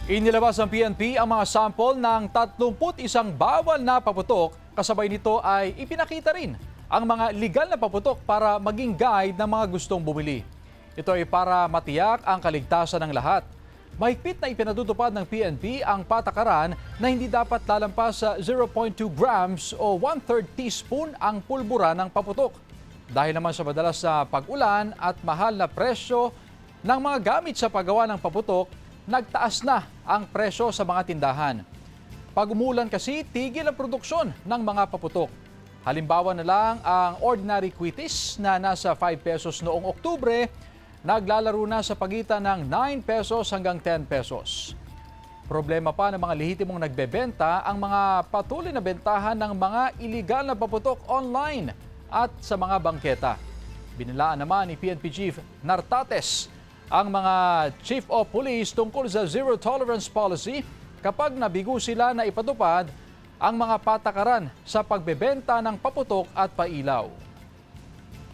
Inilabas ng PNP ang mga sample ng 31 bawal na paputok. Kasabay nito ay ipinakita rin ang mga legal na paputok para maging guide ng mga gustong bumili. Ito ay para matiyak ang kaligtasan ng lahat. Mahigpit na ipinatutupad ng PNP ang patakaran na hindi dapat lalampas sa 0.2 grams o 1/3 teaspoon ang pulbura ng paputok. Dahil naman sa madalas na pag-ulan at mahal na presyo ng mga gamit sa paggawa ng paputok, nagtaas na ang presyo sa mga tindahan. Pag umulan kasi, tigil ang produksyon ng mga paputok. Halimbawa na lang ang ordinary quitis na nasa 5 pesos noong Oktubre, naglalaro na sa pagitan ng 9 pesos hanggang 10 pesos. Problema pa ng mga lehitimong nagbebenta ang mga patuloy na bentahan ng mga iligal na paputok online at sa mga bangketa. Binilaan naman ni PNP Chief Nartates ang mga Chief of Police tungkol sa Zero Tolerance Policy kapag nabigo sila na ipatupad ang mga patakaran sa pagbebenta ng paputok at pailaw.